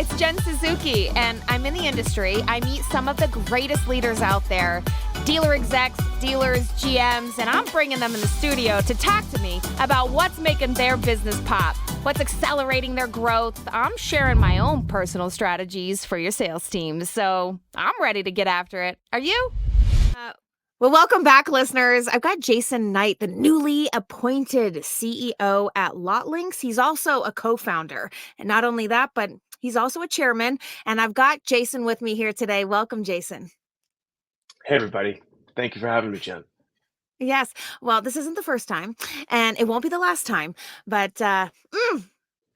it's Jen Suzuki, and I'm in the industry. I meet some of the greatest leaders out there, dealer execs, dealers, GMs, and I'm bringing them in the studio to talk to me about what's making their business pop, what's accelerating their growth. I'm sharing my own personal strategies for your sales teams, so I'm ready to get after it. Are you? Well, welcome back, listeners. I've got Jason Knight, the newly appointed CEO at Lotlinx. He's also a co-founder. And not only that, but he's also a chairman. And I've got Jason with me here today. Welcome, Jason. Hey, everybody. Thank you for having me, Jen. Yes. Well, this isn't the first time, and it won't be the last time, but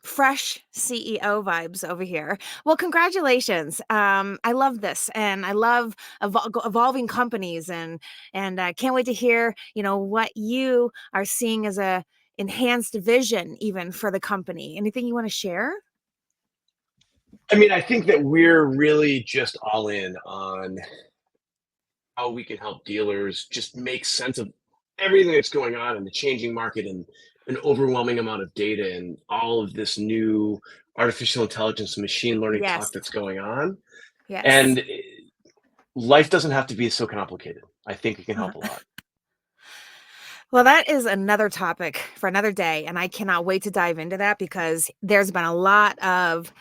fresh CEO vibes over here. Well, congratulations. I love this, and I love evolving companies, and can't wait to hear, what you are seeing as a enhanced vision even for the company. Anything you want to share? I mean, I think that we're really just all in on how we can help dealers just make sense of everything that's going on in the changing market and an overwhelming amount of data and all of this new artificial intelligence and machine learning Yes. talk that's going on. Yes. And life doesn't have to be so complicated. I think it can help a lot. Well, that is another topic for another day, and I cannot wait to dive into that because there's been a lot of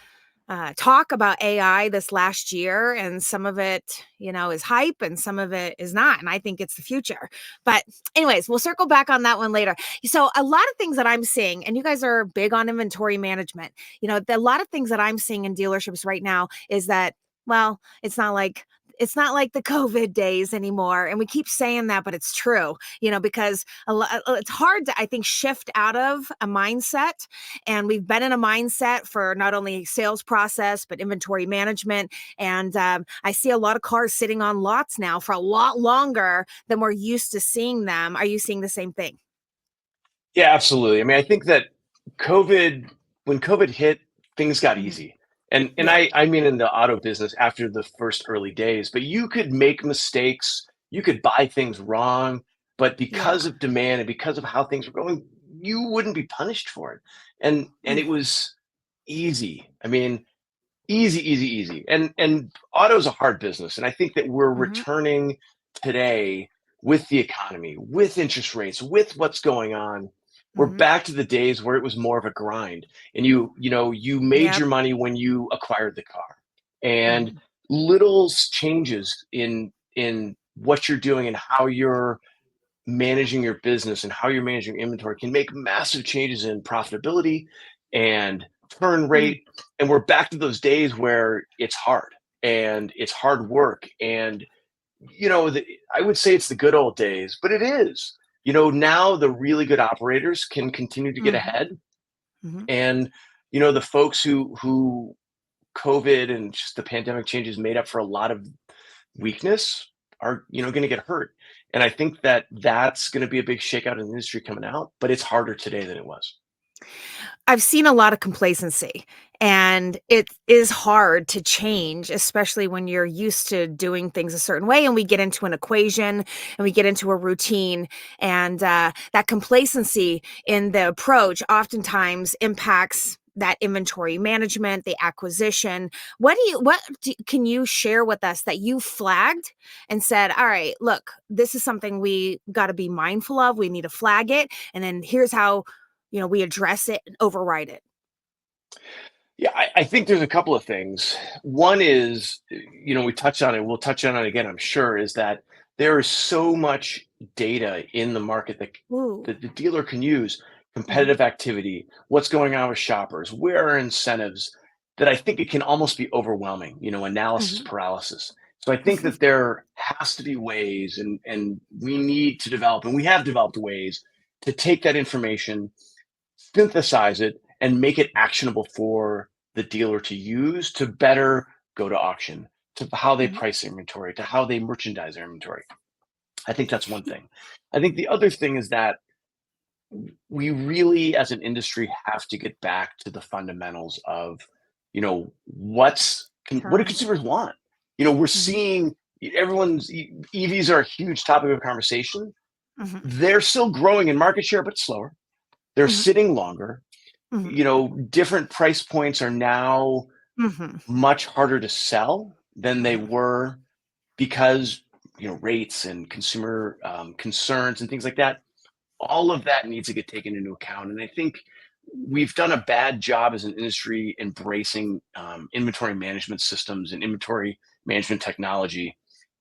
talk about AI this last year, and some of it, is hype and some of it is not. And I think it's the future. But anyways, we'll circle back on that one later. So a lot of things that I'm seeing, and you guys are big on inventory management, a lot of things that I'm seeing in dealerships right now is that, well, it's not like the COVID days anymore. And we keep saying that, but it's true, because it's hard to, I think, shift out of a mindset. And we've been in a mindset for not only sales process, but inventory management. And I see a lot of cars sitting on lots now for a lot longer than we're used to seeing them. Are you seeing the same thing? Yeah, absolutely. I mean, I think that when COVID hit, things got Mhm. easy. And Yeah. I mean in the auto business after the first early days, but you could make mistakes, you could buy things wrong, but Yeah. because of demand and because of how things were going, you wouldn't be punished for it. And Mm. it was easy. I mean, easy, easy, easy. And auto's a hard business. And I think that we're Mhm. returning today with the economy, with interest rates, with what's going on. We're Mhm. back to the days where it was more of a grind. And you made Yep. your money when you acquired the car. And Mhm. little changes in what you're doing and how you're managing your business and how you're managing inventory can make massive changes in profitability and turn Mm. rate. And we're back to those days where it's hard and it's hard work. And, I would say it's the good old days, but it is. Now the really good operators can continue to get Mhm. ahead. Mhm. And, the folks who COVID and just the pandemic changes made up for a lot of weakness are going to get hurt. And I think that that's going to be a big shakeout in the industry coming out, but it's harder today than it was. I've seen a lot of complacency, and it is hard to change, especially when you're used to doing things a certain way and we get into an equation and we get into a routine. And that complacency in the approach oftentimes impacts that inventory management, the acquisition. Can you share with us that you flagged and said, all right, look, this is something we got to be mindful of. We need to flag it. And then here's how we address it and override it. Yeah, I think there's a couple of things. One is, we touched on it, we'll touch on it again, I'm sure, is that there is so much data in the market Ooh. that the dealer can use, Mhm. competitive activity, what's going on with shoppers, where are incentives, that I think it can almost be overwhelming, analysis Mhm. paralysis. So I think that there has to be ways, and we need to develop, and we have developed ways to take that information, synthesize it, and make it actionable for the dealer to use to better go to auction, to how they Mhm. price their inventory, to how they merchandise their inventory. I think that's one thing. I think the other thing is that we really, as an industry, have to get back to the fundamentals of, what do Turn. consumers want? We're Mhm. seeing everyone's EVs are a huge topic of conversation. Mhm. They're still growing in market share, but slower. They're Mhm. sitting longer. Mhm. Different price points are now Mhm. much harder to sell than they were because rates and consumer concerns and things like that. All of that needs to get taken into account, and I think we've done a bad job as an industry embracing inventory management systems and inventory management technology,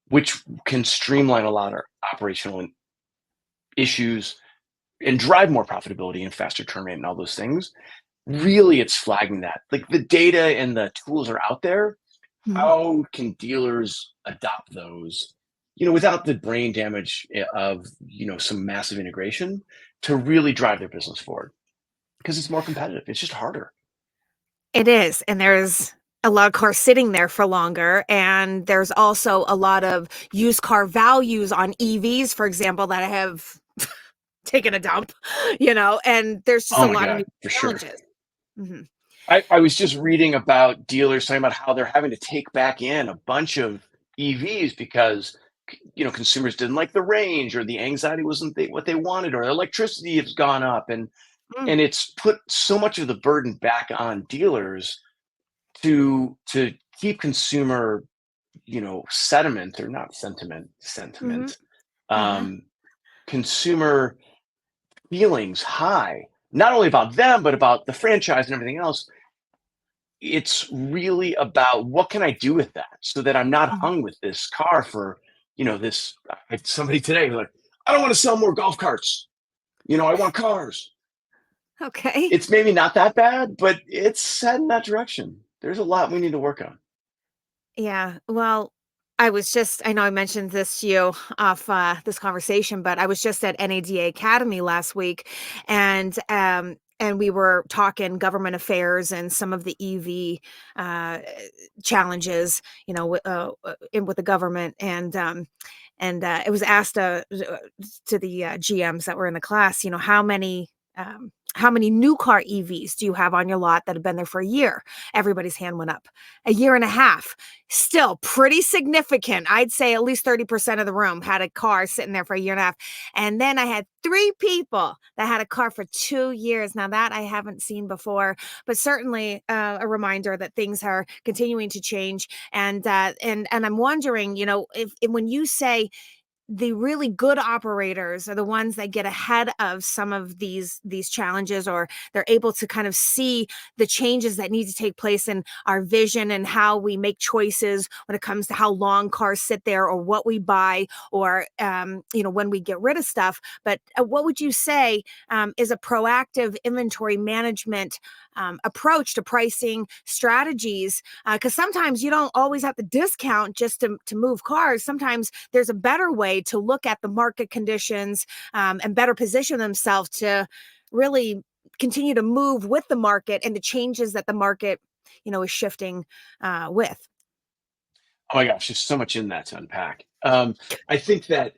which can streamline a lot of operational issues and drive more profitability and faster turn rate and all those things. Really, it's flagging that. Like, the data and the tools are out there. Mhm. How can dealers adopt those, without the brain damage of, some massive integration to really drive their business forward? Because it's more competitive. It's just harder. It is, and there's a lot of cars sitting there for longer, and there's also a lot of used car values on EVs, for example, that have taken a dump, and there's just Oh a my lot of new God, for sure. challenges. Mhm. I was just reading about dealers talking about how they're having to take back in a bunch of EVs because consumers didn't like the range, or the anxiety wasn't what they wanted, or electricity has gone up, Mm, and it's put so much of the burden back on dealers to keep consumer sentiment, or not mhm, sentiment, uh-huh, um, consumer feelings high, not only about them but about the franchise and everything else. It's really about, what can I do with that so that I'm not mhm. hung with this car for this. I had somebody today who's like, I don't want to sell more golf carts, I want cars. Okay. It's maybe not that bad, but it's heading that direction. There's a lot we need to work on. Yeah, well, I know I mentioned this to you off, this conversation, but I was just at NADA Academy last week, and we were talking government affairs and some of the EV, uh, challenges, in with the government, and it was asked, to the, GMs that were in the class, how many new car EVs do you have on your lot that have been there for a year? Everybody's hand went up. A year and a half. Still pretty significant. I'd say at least 30% of the room had a car sitting there for a year and a half. And then I had 3 people that had a car for 2 years. Now that I haven't seen before, but certainly, a reminder that things are continuing to change. And I'm wondering, if when you say the really good operators are the ones that get ahead of some of these challenges, or they're able to kind of see the changes that need to take place in our vision and how we make choices when it comes to how long cars sit there, or what we buy, or when we get rid of stuff. But what would you say is a proactive inventory management approach to pricing strategies, because sometimes you don't always have to discount just to move cars. Sometimes there's a better way to look at the market conditions, and better position themselves to really continue to move with the market and the changes that the market, is shifting with. Oh my gosh, there's so much in that to unpack. I think that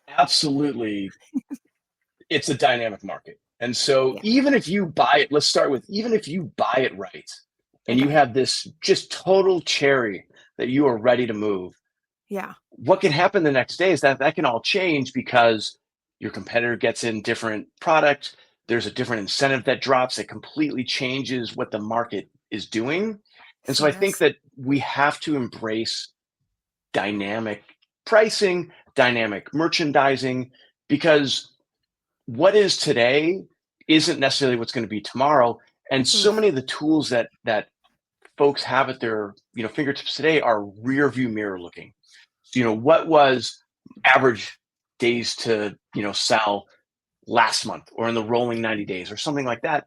absolutely it's a dynamic market. And so, Yeah. even if you buy it, let's start with, even if you buy it right and you Okay. have this just total cherry that you are ready to move, Yeah. what can happen the next day is that can all change because your competitor gets in different product. There's a different incentive that drops that completely changes what the market is doing. And so I think Yes. that we have to embrace dynamic pricing, dynamic merchandising, because what is today isn't necessarily what's going to be tomorrow. And so Oof. many of the tools that folks have at their fingertips today are rear view mirror looking. So, what was average days to sell last month, or in the rolling 90 days, or something like that.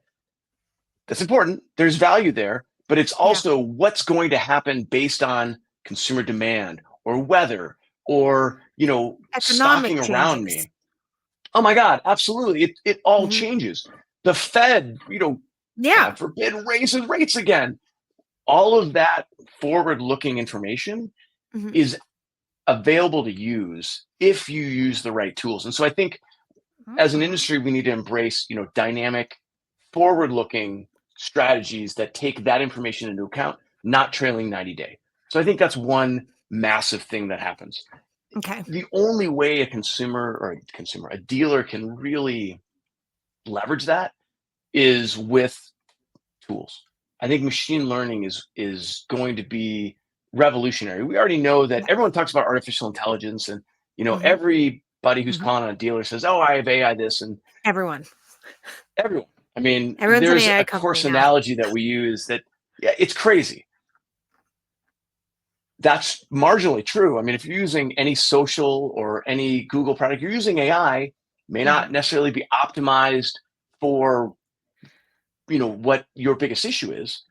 That's important. There's value there, but it's Yeah. also what's going to happen based on consumer demand, or weather, or Economic stocking around changes. me. Oh my God, absolutely. It all Hmm. changes. The Fed, Yeah. God forbid, raises rates again. All of that forward looking information Hmm. is available to use if you use the right tools. And so I think as an Oh, industry, we need to embrace, dynamic, forward looking strategies that take that information into account, not trailing 90-day. So I think that's one massive thing that happens. okay. The only way a dealer can really leverage that is with tools. I think machine learning is going to be revolutionary. We already know that Yeah. everyone talks about artificial intelligence, and Mhm. everybody who's Mhm. calling on a dealer says, "Oh, I have AI this," and Everyone. everyone. I mean, Everyone's an there's AI a coarse company now. analogy that we use that, yeah, it's crazy. That's marginally true. I mean, if you're using any social or any Google product, you're using AI, may not Mhm. necessarily be optimized for what your biggest issue is.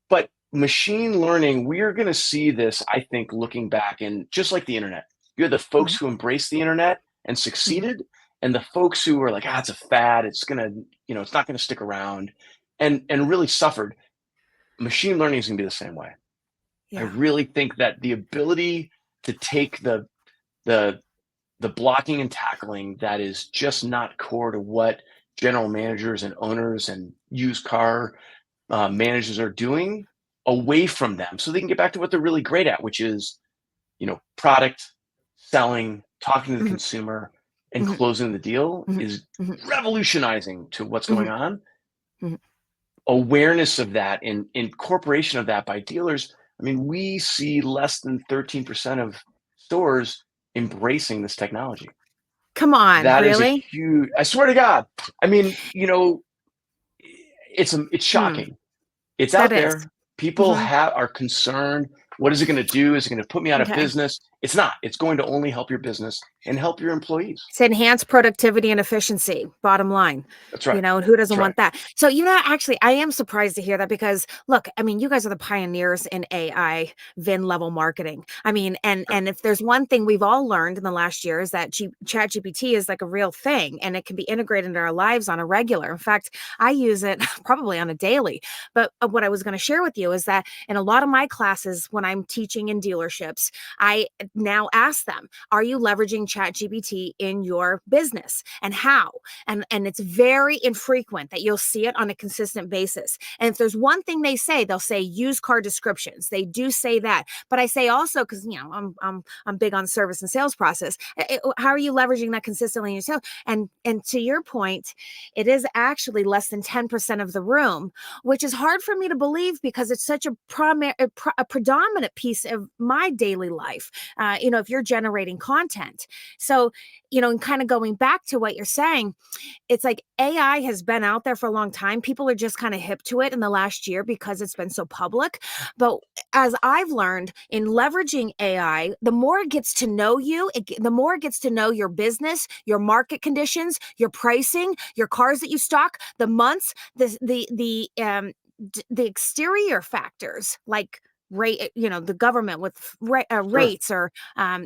But machine learning, we're going to see this, I think, looking back. And just like the internet, you had the folks Mhm. who embraced the internet and Mhm. succeeded, and the folks who were like, it's a fad, it's not going to stick around, and really suffered. Machine learning is going to be the same way. I Yeah. really think that the ability to take the the blocking and tackling that is just not core to what general managers and owners and used car managers are doing, away from them, so they can get back to what they're really great at, which is product selling, talking to the Mhm. consumer, and Mhm. closing the deal, Mhm. is Mhm. revolutionizing to what's going Mhm. on. Mhm. Awareness of that and incorporation of that by dealers. I mean, we see less than 13% of stores embracing this technology. Come on, That is a really? huge, I swear to God. I mean, it's Mm, shocking. It's that out is. there. People Mhm. are concerned. What is it going to do? Is it going to put me out of Okay. business? It's not. It's going to only help your business and help your employees. It's enhanced productivity and efficiency, bottom line. That's right. And who doesn't That's right. want that? So, actually, I am surprised to hear that because, look, I mean, you guys are the pioneers in AI VIN level marketing. I mean, and if there's one thing we've all learned in the last year is that Chat GPT is like a real thing and it can be integrated into our lives on a regular. In fact, I use it probably on a daily. But what I was going to share with you is that in a lot of my classes, when I'm teaching in dealerships, I now ask them, are you leveraging ChatGPT in your business and how? And it's very infrequent that you'll see it on a consistent basis. And if there's one thing they'll say used car descriptions. They do say that. But I say also, because I'm big on service and sales process. How are you leveraging that consistently in your sales? And to your point, it is actually less than 10% of the room, which is hard for me to believe because it's such a predominant piece of my daily life. If you're generating content. So, and kind of going back to what you're saying, it's like AI has been out there for a long time. People are just kind of hip to it in the last year because it's been so public. But as I've learned in leveraging AI, the more it gets to know you, the more it gets to know your business, your market conditions, your pricing, your cars that you stock, the months, the exterior factors like rate, the government with Sure. rates or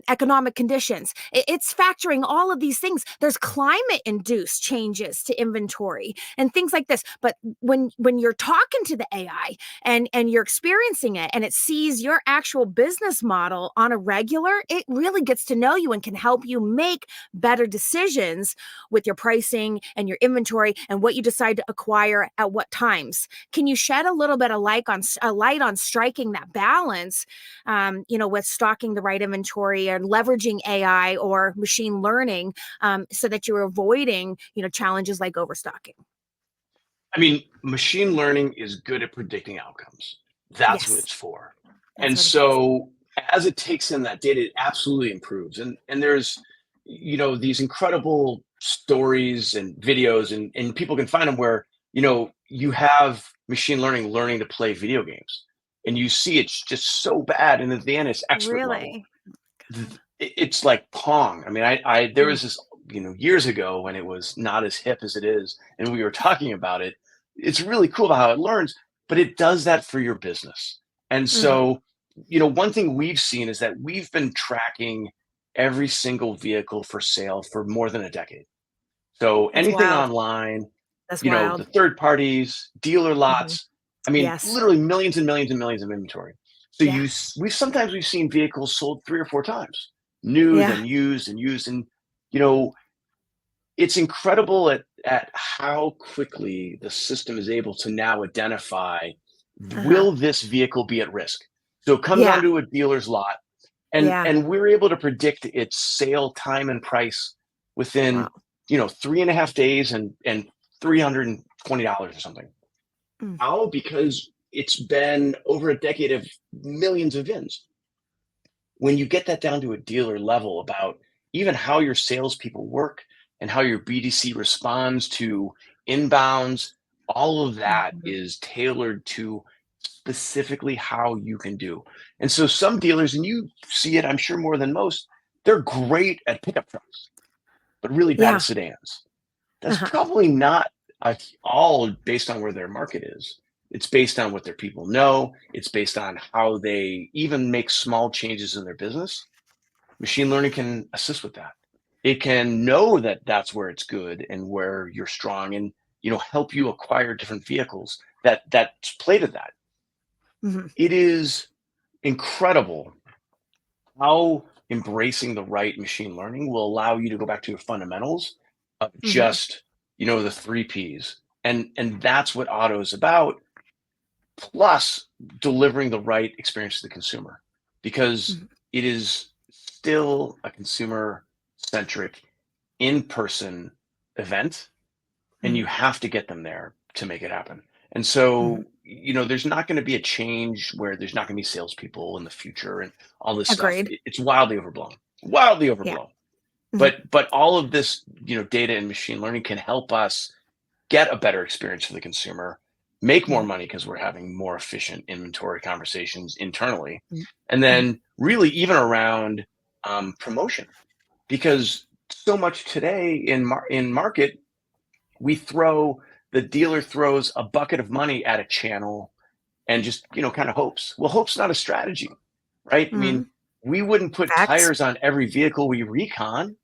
economic conditions. It's factoring all of these things. There's climate induced changes to inventory and things like this. But when you're talking to the AI and you're experiencing it and it sees your actual business model on a regular, it really gets to know you and can help you make better decisions with your pricing and your inventory and what you decide to acquire at what times. Can you shed a little bit of light on striking that balance, with stocking the right inventory and leveraging AI or machine learning, so that you're avoiding, challenges like overstocking? I mean, machine learning is good at predicting outcomes. That's what Yes, it's for. that's And what it is. so as it takes in that data, it absolutely improves. And there's, these incredible stories and videos, and people can find them where, you have machine learning to play video games. And you see it's just so bad. And at the end, it's expert level. Really? It's like Pong. I mean, I there Mm, was this, years ago when it was not as hip as it is, and we were talking about it. It's really cool about how it learns, but it does that for your business. And mhm. so, one thing we've seen is that we've been tracking every single vehicle for sale for more than a decade. So That's anything wild. online, That's the wild. third parties, dealer Mhm. lots. I mean, Yes. literally millions and millions and millions of inventory. So Yeah. we've seen vehicles sold 3 or 4 times, new, Yeah. then used and used. And, you know, it's incredible at how quickly the system is able to now identify, Uh-huh. will this vehicle be at risk? So it comes Yeah. onto a dealer's lot, and Yeah. and we're able to predict its sale time and price Wow. within 3.5 days and $320 or something. Mm. How? Because it's been over a decade of millions of VINs. When you get that down to a dealer level about even how your salespeople work and how your BDC responds to inbounds, all of that Mhm. is tailored to specifically how you can do. And so some dealers, and you see it, I'm sure more than most, they're great at pickup trucks, but really bad at Yeah. sedans. That's Uh-huh. probably not all based on where their market is. It's based on what their people know. It's based on how they even make small changes in their business. Machine learning can assist with that. It can know that that's where it's good and where you're strong, and help you acquire different vehicles that play to that. Mhm. It is incredible how embracing the right machine learning will allow you to go back to your fundamentals of Mhm. just the three P's, and that's what auto is about, plus delivering the right experience to the consumer, because Mhm. it is still a consumer centric in-person event, and you Mhm. have to get them there to make it happen. And Mhm. so, there's not going to be a change where there's not going to be salespeople in the future and all this stuff. Agreed. It's wildly overblown, wildly Yeah. overblown. Mhm. But all of this, data and machine learning can help us get a better experience for the consumer, make more Mhm. money because we're having more efficient inventory conversations internally, Mhm. and Mhm. then really even around promotion, because so much today in market, the dealer throws a bucket of money at a channel and just kind of hopes. Well, hope's not a strategy, right? I mean, Mhm. we wouldn't put Facts. tires on every vehicle we recon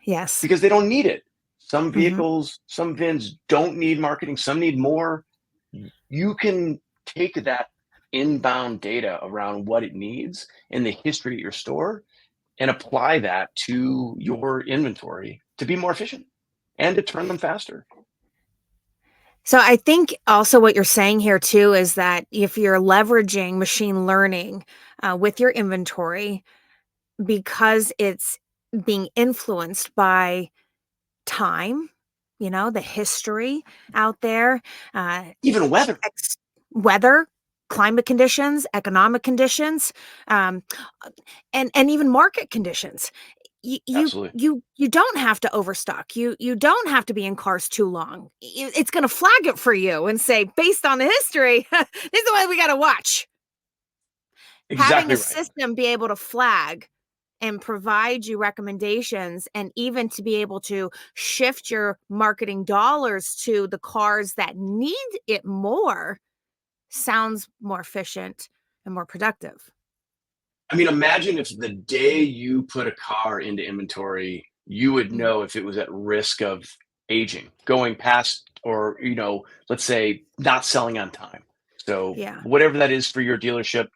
Yes. because they don't need it. Some Mhm. vehicles, some VINs don't need marketing, some need more. You can take that inbound data around what it needs and the history at your store and apply that to your inventory to be more efficient and to turn them faster. So I think also what you're saying here too is that if you're leveraging machine learning with your inventory, because it's being influenced by time, the history out there, uh, Even weather. ex- weather, climate conditions, economic conditions, um, and even market conditions. You you Absolutely. you don't have to overstock. You don't have to be in cars too long. It's going to flag it for you and say, based on the history, this is the way we got to watch. Having Exactly a right. system be able to flag and provide you recommendations, and even to be able to shift your marketing dollars to the cars that need it more, sounds more efficient and more productive. I mean, imagine if the day you put a car into inventory, you would Mhm. know if it was at risk of aging, going past, or, let's say not selling on time. So, Yeah. whatever that is for your dealership,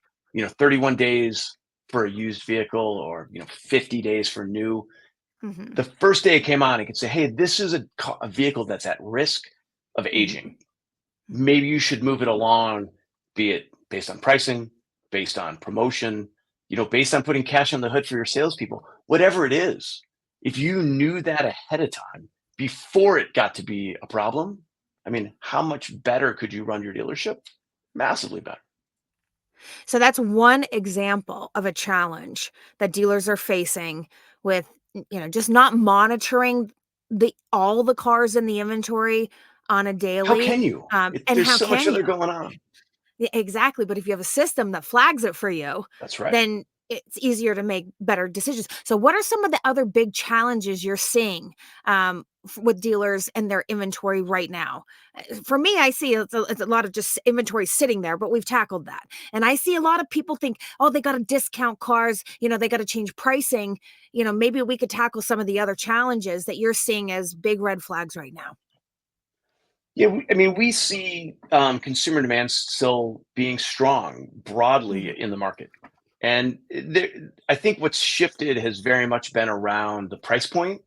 31 days for a used vehicle, or, 50 days for new. Hmm. The first day it came on, it could say, hey, this is a vehicle that's at risk of aging. Hmm. Maybe you should move it along, be it based on pricing, based on promotion, based on putting cash on the hood for your salespeople, whatever it is. If you knew that ahead of time before it got to be a problem, I mean, how much better could you run your dealership? Massively better. So that's one example of a challenge that dealers are facing with, just not monitoring the all the cars in the inventory on a How daily. can you? And There's how so much can other you? going on. Yeah, exactly, but if you have a system that flags it for you, That's right. then it's easier to make better decisions. So what are some of the other big challenges you're seeing, with dealers and their inventory right now? For me, I see it's a lot of just inventory sitting there, but we've tackled that. And I see a lot of people think, oh, they got to discount cars, they got to change pricing. Maybe we could tackle some of the other challenges that you're seeing as big red flags right now. Yeah, I mean, we see consumer demand still being strong broadly Mhm. in the market. And I think what's shifted has very much been around the price point.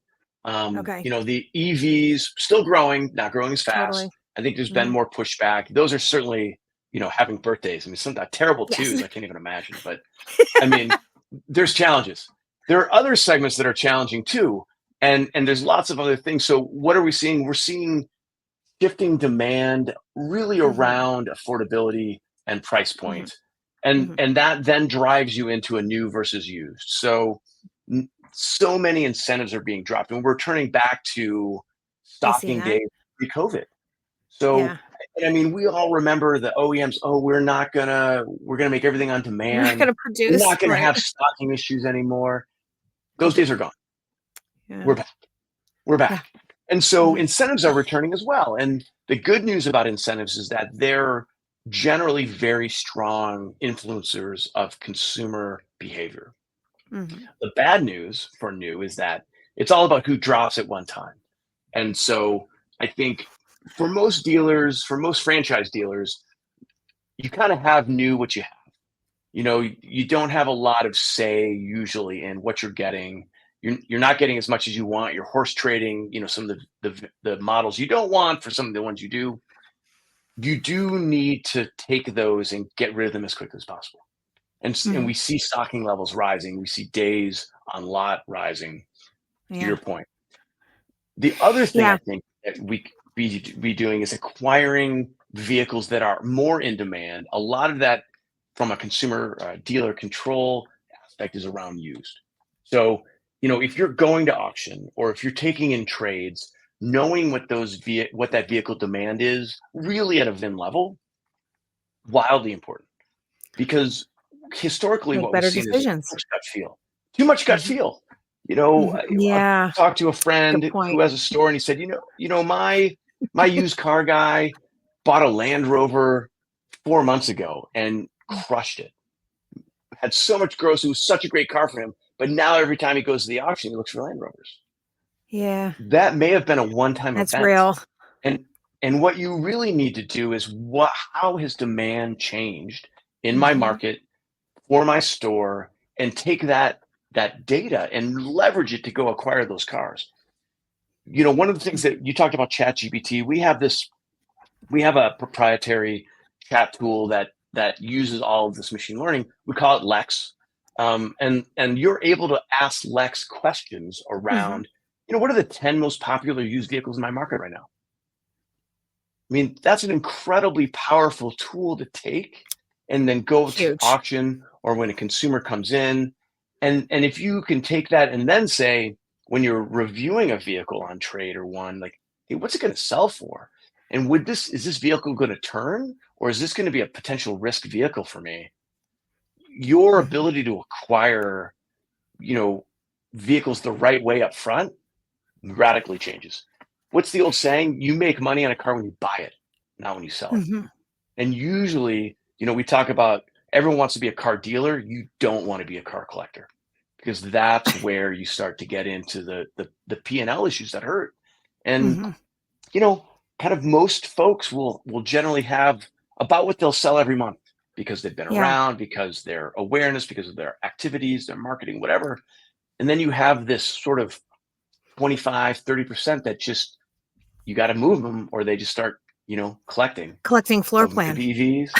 Okay, The EVs still growing, not growing as totally. fast. I think there's been Mhm. more pushback. Those are certainly, having birthdays. I mean, some terrible Yes. twos, I can't even imagine. But I mean, there's challenges. There are other segments that are challenging too. And there's lots of other things. So what are we seeing? We're seeing shifting demand really Mhm. around affordability, and price Mhm. point, and Mhm. that then drives you into a new versus used. So so many incentives are being dropped, and we're turning back to I see stocking that. days pre-COVID. So, Yeah. I mean, we all remember the OEMs. Oh, we're gonna make everything on We're not demand. gonna We're produce, not gonna right? have stocking issues anymore. Those days are gone. Yeah. We're back. We're Yeah. back. And so Mhm. incentives are returning as well. And the good news about incentives is that they're generally very strong influencers of consumer behavior. Mhm. The bad news for new is that it's all about who drops at one time. And so I think for most dealers, for most franchise dealers, you kind of have new what you have. You know, you don't have a lot of say usually in what you're getting. You're not getting as much as you want. You're horse trading, you know, some of the models you don't want for some of the ones you do. You do need to take those and get rid of them as quickly as possible. And Mhm. we see stocking levels rising. We see days on lot rising. To your Yeah. point, the other thing I Yeah. think that be doing is acquiring vehicles that are more in demand. A lot of that from a consumer dealer control aspect is around used. So, you know, if you're going to auction or if you're taking in trades, knowing what that vehicle demand is really at a VIN level, wildly important because historically Make what we've better seen is too decisions. much gut feel. Too much gut Mhm. feel. You know, Mhm. I Yeah. talked to a Good friend who point. has a store and he said, my used car guy bought a Land Rover 4 months ago and crushed it. Had so much gross. It was such a great car for him. But now every time he goes to the auction, he looks for Land Rovers. Yeah. That may have been a one-time That's event. real. And what you really need to do is how has demand changed in my Mhm. market for my store and take that data and leverage it to go acquire those cars. You know, one of the things that you talked about chat gpt, we have a proprietary chat tool that uses all of this machine learning. We call it Lex. And you're able to ask Lex questions Mhm. around, what are the 10 most popular used vehicles in my market right now? I mean, that's an incredibly powerful tool to take and then go to Huge. auction or when a consumer comes in. And if you can take that and then say, when you're reviewing a vehicle on trade or one, like, hey, what's it going to sell for? And is this vehicle going to turn or is this going to be a potential risk vehicle for me? Your Mhm. ability to acquire, you know, vehicles the right way up front radically changes. What's the old saying? You make money on a car when you buy it, not when you sell it. Mhm. And usually, we talk about everyone wants to be a car dealer. You don't want to be a car collector because that's where you start to get into the P&L issues that hurt. And Mhm. you know, kind of most folks will generally have about what they'll sell every month because they've been Yeah. around, because their awareness, because of their activities, their marketing, whatever. And then you have this sort of 25-30% that just you got to move them or they just start, collecting. Collecting Some floor of them could plan. be EVs.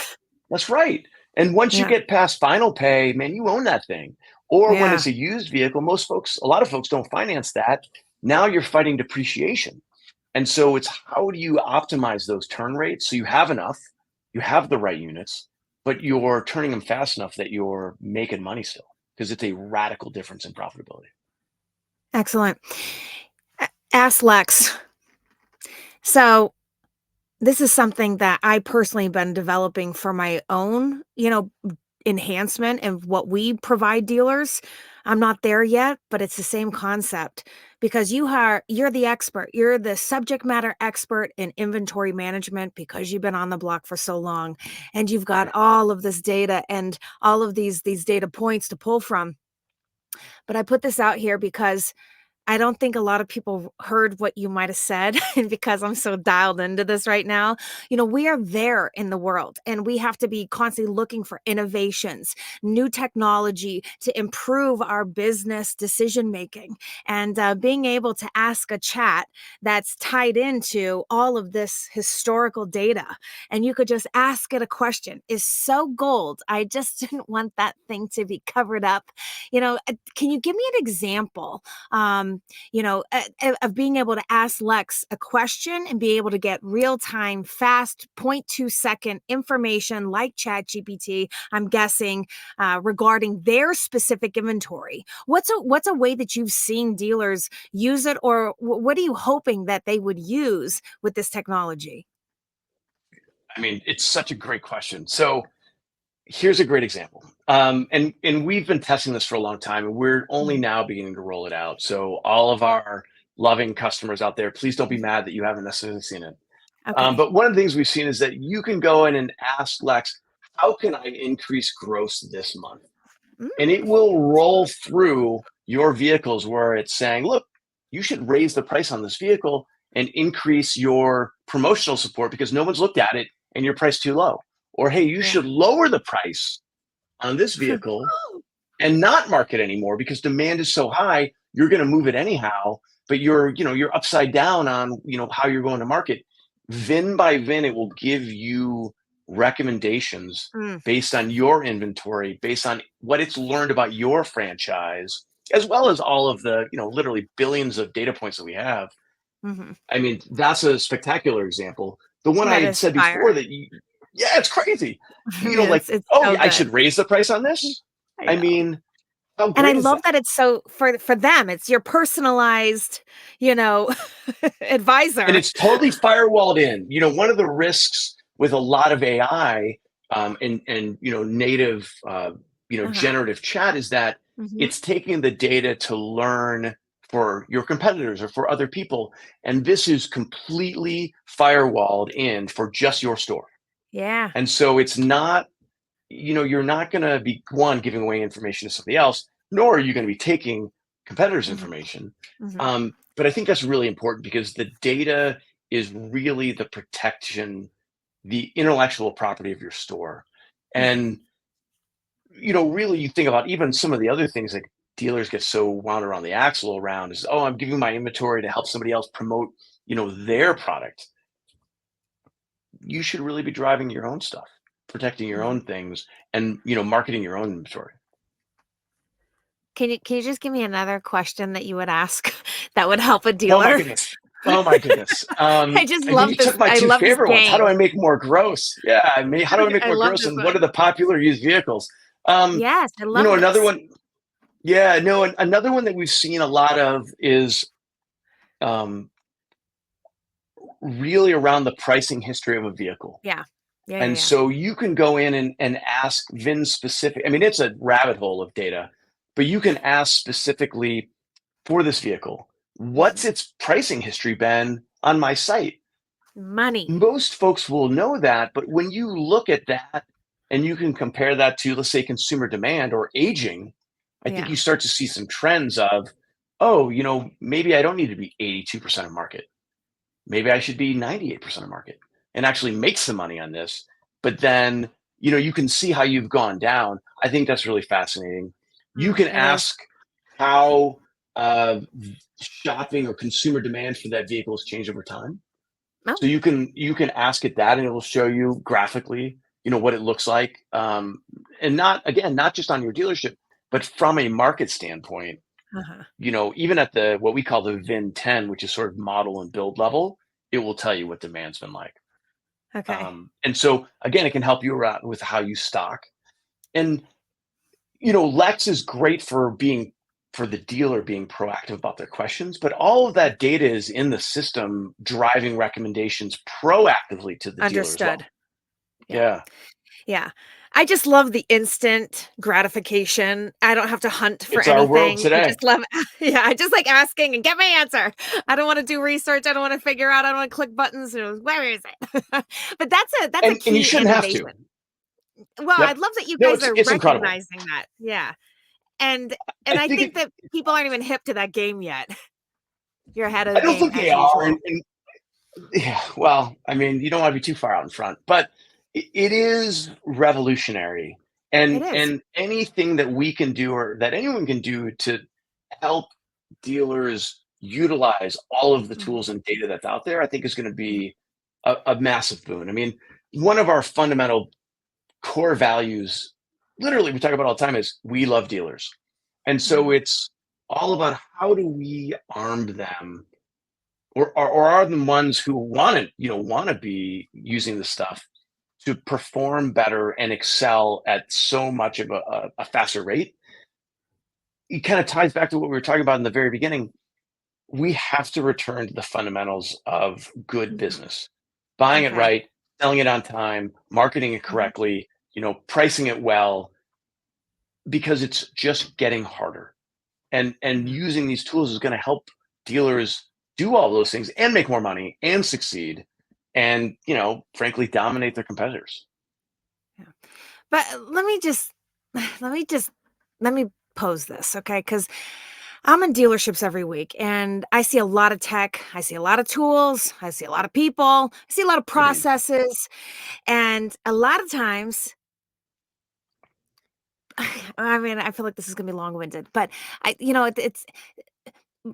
That's right. And once you Yeah. get past final pay, man, you own that thing. Or when Yeah. it's a used vehicle, a lot of folks don't finance that. Now you're fighting depreciation. And so it's how do you optimize those turn rates so you have enough, you have the right units, but you're turning them fast enough that you're making money still because it's a radical difference in profitability. Excellent. Ask Lex. So this is something that I personally been developing for my own, enhancement of what we provide dealers. I'm not there yet, but it's the same concept because you're the expert. You're the subject matter expert in inventory management because you've been on the block for so long and you've got all of this data and all of these data points to pull from. But I put this out here because I don't think a lot of people heard what you might have said and because I'm so dialed into this right now. We are there in the world and we have to be constantly looking for innovations, new technology to improve our business decision making and being able to ask a chat that's tied into all of this historical data. And you could just ask it a question is so gold. I just didn't want that thing to be covered up. Can you give me an example? of being able to ask Lex a question and be able to get real time, fast, 0.2 second information like Chat GPT, I'm guessing, regarding their specific inventory. What's a way that you've seen dealers use it, or what are you hoping that they would use with this technology? I mean, it's such a great question. So here's a great example. And we've been testing this for a long time, and we're only Mhm. now beginning to roll it out. So all of our loving customers out there, please don't be mad that you haven't necessarily seen it. Okay. But one of the things we've seen is that you can go in and ask Lex, how can I increase gross this month? And it Mm, will roll through your vehicles where it's saying, look, you should raise the price on this vehicle and increase your promotional support because no one's looked at it and your price too low. Or, hey, you yeah. should lower the price on this vehicle and not market anymore because demand is so high, you're going to move it anyhow, but you're upside down on, how you're going to market. VIN by VIN, it will give you recommendations Mm, based on your inventory, based on what it's learned about your franchise, as well as all of the, literally billions of data points that we have. hmm. I mean, that's a spectacular example. The one I That had is said before fire. that, yeah, it's crazy. Like, It's oh, so yeah, I should good. raise the price on this. I I know. mean, how And I great is love that? that it's so for them, it's your personalized, you know, And advisor. it's totally firewalled in. One of the risks with a lot of AI and native Uh-huh. generative chat is that Mhm. it's taking the data to learn for your competitors or for other people, and this is completely firewalled in for just your store. Yeah. And so it's not, you're not going to be one giving away information to somebody else, nor are you going to be taking competitors' Mhm. information. Mhm. But I think that's really important because the data is really the protection, the intellectual property of your store. Mhm. And, really you think about even some of the other things that dealers get so wound around the axle around is, oh, I'm giving my inventory to help somebody else promote, their product. You should really be driving your own stuff, protecting your Mhm. own things, and marketing your own inventory. Can you just give me another question that you would ask that would help a Oh my dealer? goodness. Oh my goodness. I just I mean, you love this. took my I two love this favorite ones. How do game. I make more gross? Yeah, how do I make I more love gross? this And what are one. the popular used vehicles? Um, Yes, I love Another this. one. Yeah, no, another one that we've seen a lot of is um, really around the pricing history of a vehicle. Yeah. Yeah, yeah, And yeah. so you can go in and ask VIN specific. I mean, it's a rabbit hole of data, but you can ask specifically for this vehicle, Mhm. what's its pricing history been on my site? Money. Most folks will know that, but when you look at that and you can compare that to, let's say, consumer demand or aging, I think Yeah. you start to see some trends of, oh, maybe I don't need to be 82% of market. Maybe I should be 98% of market and actually make some money on this. But then, you can see how you've gone down. I think that's really fascinating. You Mm, can it is. ask how shopping or consumer demand for that vehicle has changed over time. So Oh, you can ask it that, and it will show you graphically, what it looks like, and not just on your dealership, but from a market standpoint. uh-huh. Even at the what we call the VIN 10, which is sort of model and build level, it will tell you what demand's been like. Okay. And so again, it can help you around with how you stock. And Lex is great for the dealer being proactive about their questions, but all of that data is in the system driving recommendations proactively to the dealer as well. Understood. Yeah. Yeah. Yeah. I just love the instant gratification. I don't have to hunt for It's our world anything. I today. just love yeah, I just like asking and get my answer. I don't wanna do research. I don't wanna figure out. I don't wanna click buttons. Where is it? But that's a And you key shouldn't have to. innovation. Well, I Yep. love that you No, guys it's are it's incredible. recognizing that. Yeah. And I and I think think it that people aren't even hip to that game yet. You're ahead of I the don't game think they as are. usual. And yeah, well, I mean, you don't want to be too far out in front, but it is revolutionary. It And is. and anything that we can do or that anyone can do to help dealers utilize all of the Mhm, tools and data that's out there, I think is going to mhm, be a massive boon. I mean, one of our fundamental core values, literally we talk about all the time, is we love dealers. And so mhm. it's all about how do we arm them, or are the ones who want to be using the stuff to perform better and excel at so much of a faster rate. It kind of ties back to what we were talking about in the very beginning. We have to return to the fundamentals of good Mhm. business, buying it Okay. right, selling it on time, marketing it Mhm. correctly, pricing it well, because it's just getting harder. And Mhm. using these tools is going to help dealers do all those things and make more money and succeed and, frankly, dominate their competitors. Yeah. But let me just let me pose this, okay? Because I'm in dealerships every week and I see a lot of tech, I see a lot of tools, I see a lot of people, I see a lot of Agreed. processes, and a lot of times, I mean, I feel like this is gonna be long-winded, but it's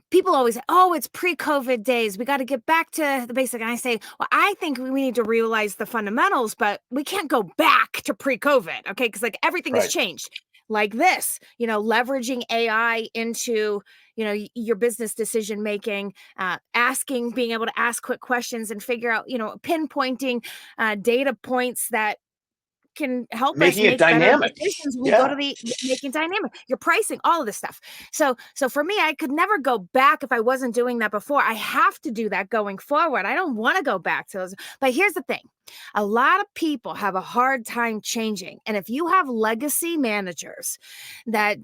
people always say, "Oh, it's pre-COVID days. We got to get back to the basic." And I say, "Well, I think we need to realize the fundamentals, but we can't go back to pre-COVID, okay? Because like everything has Right. changed. Like this, leveraging AI into your business decision making, being able to ask quick questions and figure out, pinpointing data points that can help us Making it make better dynamic. decisions. We go to Yeah. the making dynamic, your pricing, all of this stuff. So for me, I could never go back if I wasn't doing that before. I have to do that going forward. I don't want to go back to those. But here's the thing. A lot of people have a hard time changing. And if you have legacy managers that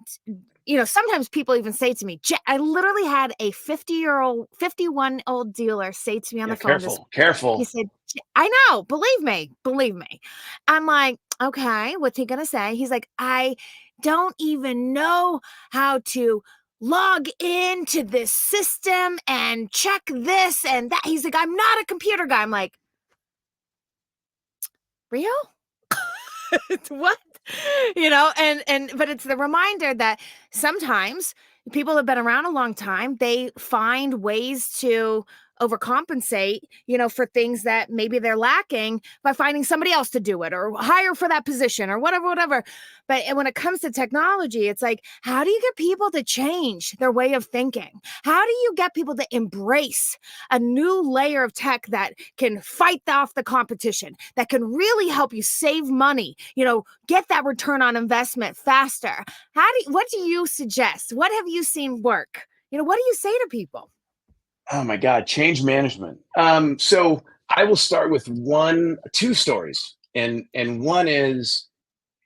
sometimes people even say to me, I literally had a 51-year-old dealer say to me on Yeah. the phone this Careful. he Careful. said, I know, believe me. I'm like, okay, what's he gonna say? He's like, I don't even know how to log into this system and check this and that. He's like, I'm not a computer guy. I'm like, real? What? And but it's the reminder that sometimes people have been around a long time, they find ways to overcompensate, for things that maybe they're lacking by finding somebody else to do it or hire for that position or whatever. But when it comes to technology, it's like, how do you get people to change their way of thinking? How do you get people to embrace a new layer of tech that can fight off the competition, that can really help you save money, get that return on investment faster? What do you suggest? What have you seen work? What do you say to people? Oh my God, change management. So I will start with two stories, and one is,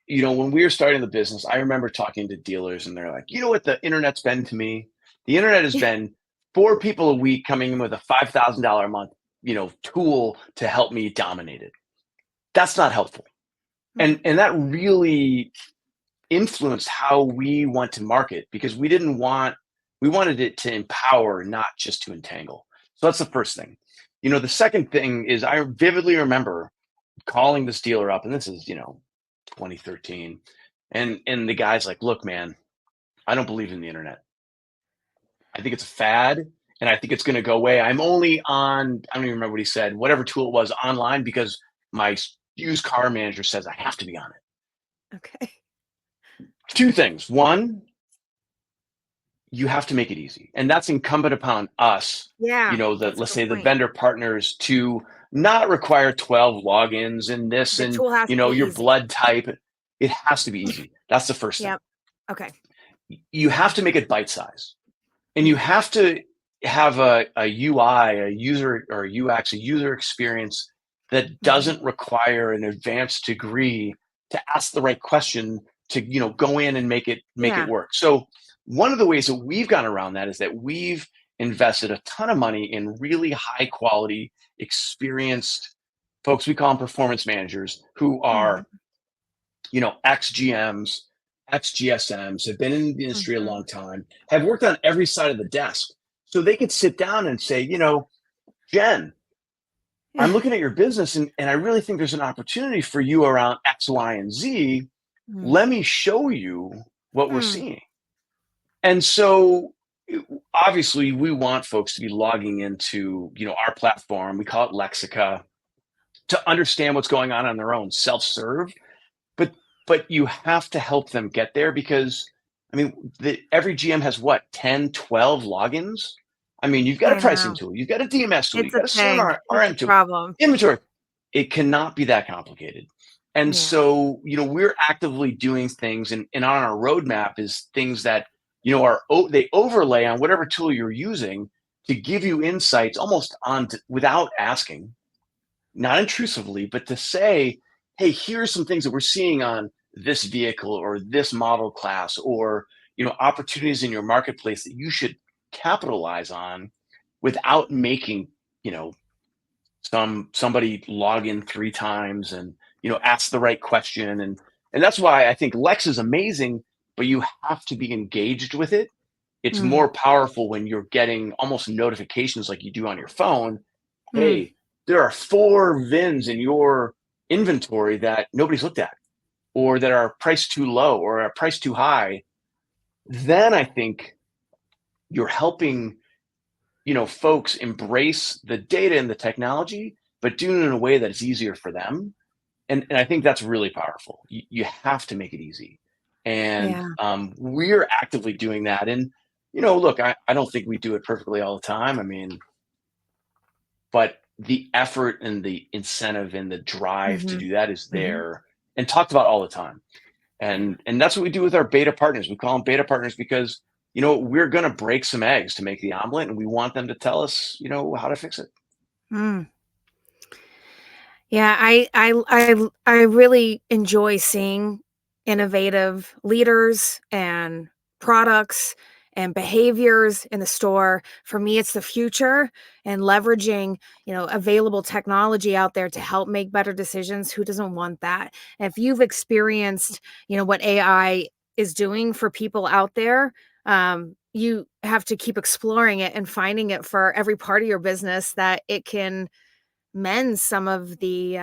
when we were starting the business, I remember talking to dealers, and they're like, you know what the internet's been to me? The internet has been four people a week coming in with a $5,000 a month, tool to help me dominate it. That's not helpful, Hmm. and that really influenced how we went to market, because we wanted it to empower, not just to entangle. So that's the first thing. The second thing is, I vividly remember calling this dealer up, and this is 2013, and the guy's like, look, man, I don't believe in the internet. I think it's a fad, and I think it's going to go away. I'm only on, I don't even remember what he said, whatever tool it was, online, because my used car manager says I have to be on it. Okay. Two things. One, you have to make it easy. And that's incumbent upon us, Yeah, the that's a let's good say the point. vendor partners, to not require 12 logins and this The and tool has to be your easy. blood type. It has to be easy. That's the first thing. Yep. Okay. You have to make it bite size. And you Mhm. have to have a UI, a user or UX, a user experience that Mhm. doesn't require an advanced degree to ask the right question to go in and make it Yeah. work. So one of the ways that we've gone around that is that we've invested a ton of money in really high quality, experienced folks. We call them performance managers, who Mhm. are ex GMs, ex GSMs, have been in the industry a Mhm. long time, have worked on every side of the desk. So they could sit down and say, Jen, I'm looking at your business, and I really think there's an opportunity for you around X, Y, and Z. Mm. Let me show you what we're Hmm. seeing. And so obviously we want folks to be logging into, our platform. We call it Lexica, to understand what's going on their own, self-serve. But you have to help them get there, because I mean, every GM has what, 10, 12 logins? I mean, you've got a I pricing know. tool, you've got a DMS tool, It's you've a got a thing. CRM, It's a RM tool, problem. inventory. It cannot be that complicated. And Yeah. so, we're actively doing things, and on our roadmap is things that, they overlay on whatever tool you're using to give you insights almost without asking, not intrusively, but to say, hey, here's some things that we're seeing on this vehicle or this model class, or opportunities in your marketplace that you should capitalize on without making you know somebody log in 3 times and ask the right question. And that's why I think Lex is amazing, but you have to be engaged with it. It's Mm. more powerful when you're getting almost notifications like you do on your phone. Mm. Hey, there are 4 VINs in your inventory that nobody's looked at, or that are priced too low or are priced too high. Then I think you're helping folks embrace the data and the technology, but doing it in a way that it's easier for them. And I think that's really powerful. You have to make it easy. And Yeah. we're actively doing that. And, look, I don't think we do it perfectly all the time. I mean, but the effort and the incentive and the drive to Mhm. do that is Mhm. there and talked about all the time. Yeah. And that's what we do with our beta partners. We call them beta partners because, we're going to break some eggs to make the omelet, and we want them to tell us, how to fix it. Mm. Yeah, I really enjoy seeing innovative leaders and products and behaviors in the store. For me, it's the future and leveraging, available technology out there to help make better decisions. Who doesn't want that? And if you've experienced, what AI is doing for people out there, you have to keep exploring it and finding it for every part of your business that it can mend some of the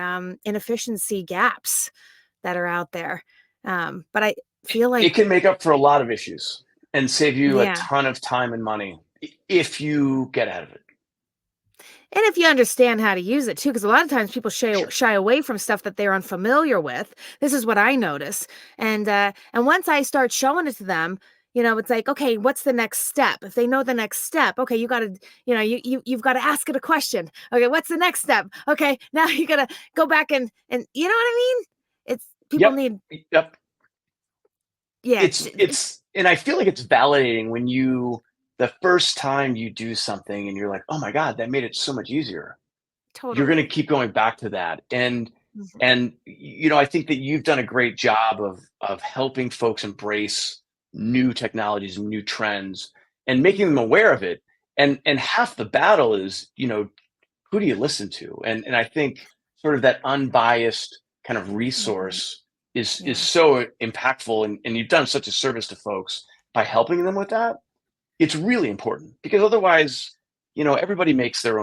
inefficiency gaps that are out there. But I feel It like, can make up for a lot of issues and save you a yeah. ton of time and money if you get ahead of it. And if you understand how to use it too, because a lot of times people Sure. shy away from stuff that they're unfamiliar with. This is what I notice, and once I start showing it to them, it's like, okay, what's the next step? If they know the next step, okay, you got to, you've got to ask it a question. Okay, what's the next step? Okay, now you got to go back and you know what I mean? It's people Yep. need, Yep. yeah, And I feel like it's validating when the first time you do something and you're like, oh my God, that made it so much easier. You're going to totally. keep going back to that. And Mhm. and I think that you've done a great job of helping folks embrace new technologies and new trends and making them aware of it. And half the battle is, who do you listen to? And I think sort of that unbiased kind of Mhm. resource is Yeah. so impactful, and you've done such a service to folks by helping them with that. It's really important because otherwise, everybody drinks their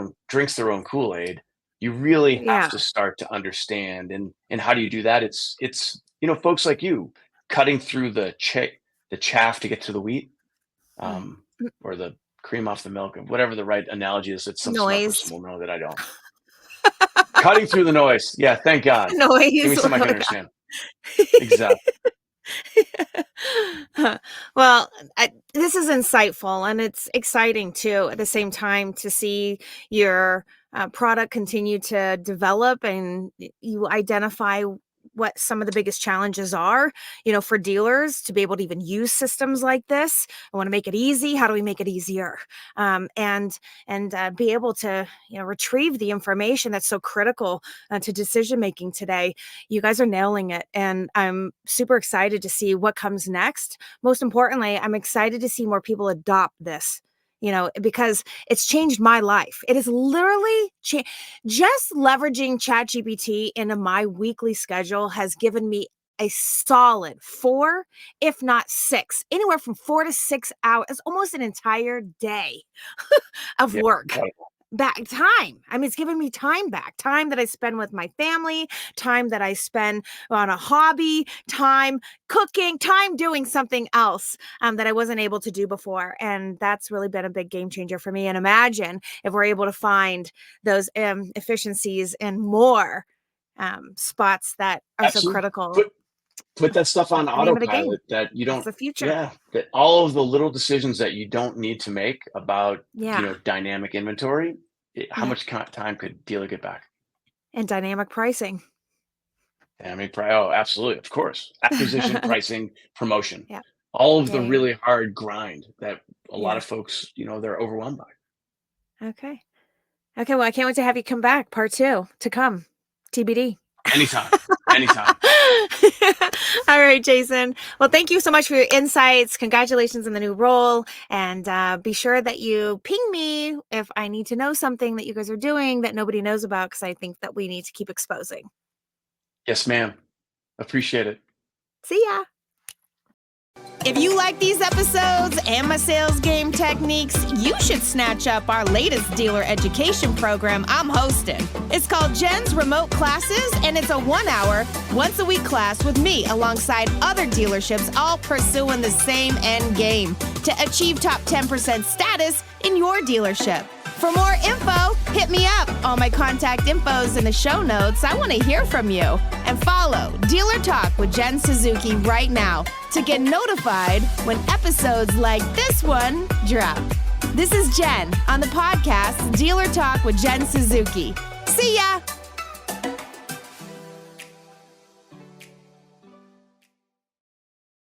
own Kool-Aid. You really have Yeah. to start to understand. And how do you do that? It's folks like you cutting through the chaff to get to the wheat, Mm. um, or the cream off the milk, and whatever the right analogy is that some smart person Noise. will know that I don't. Cutting through the noise. Yeah, thank God. Give me Noise. something I can understand. Exactly. Well, this is insightful and it's exciting too at the same time to see your product continue to develop and you identify what some of the biggest challenges are, for dealers to be able to even use systems like this. I want to make it easy. How do we make it easier? And be able to, retrieve the information that's so critical to decision making today. You guys are nailing it, and I'm super excited to see what comes next. Most importantly, I'm excited to see more people adopt this, because it's changed my life. It is literally just leveraging ChatGPT into my weekly schedule has given me a solid 4, if not 6, anywhere from 4 to 6 hours. It's almost an entire day of Yeah. work back time. I mean, it's giving me time back, time that I spend with my family, time that I spend on a hobby, time cooking, time doing something else that I wasn't able to do before. And that's really been a big game changer for me. And imagine if we're able to find those efficiencies in more spots that are so Absolutely. critical. Put put that stuff on That's the name of the game. autopilot that you That's don't, the future. yeah, that all of the little decisions that you don't need to make about, Yeah. dynamic inventory, how Yep. much time could dealer get back? And dynamic pricing. I mean, oh, absolutely, of course. Acquisition, pricing, promotion, Yeah. all of Yeah, the yeah, really hard grind that a lot yeah. of folks, they're overwhelmed by. Okay. Okay, well, I can't wait to have you come back. Part 2 to come. TBD. Anytime, anytime. All right, Jason. Well, thank you so much for your insights. Congratulations on the new role. And be sure that you ping me if I need to know something that you guys are doing that nobody knows about, because I think that we need to keep exposing. Yes, ma'am. Appreciate it. See ya. If you like these episodes and my sales game techniques, you should snatch up our latest dealer education program I'm hosting. It's called Jen's Remote Classes, and it's a 1-hour, once-a-week class with me alongside other dealerships, all pursuing the same end game to achieve top 10% status in your dealership. For more info, hit me up. All my contact info's in the show notes. I want to hear from you. And follow Dealer Talk with Jen Suzuki right now to get notified when episodes like this one drop. This is Jen on the podcast Dealer Talk with Jen Suzuki. See ya!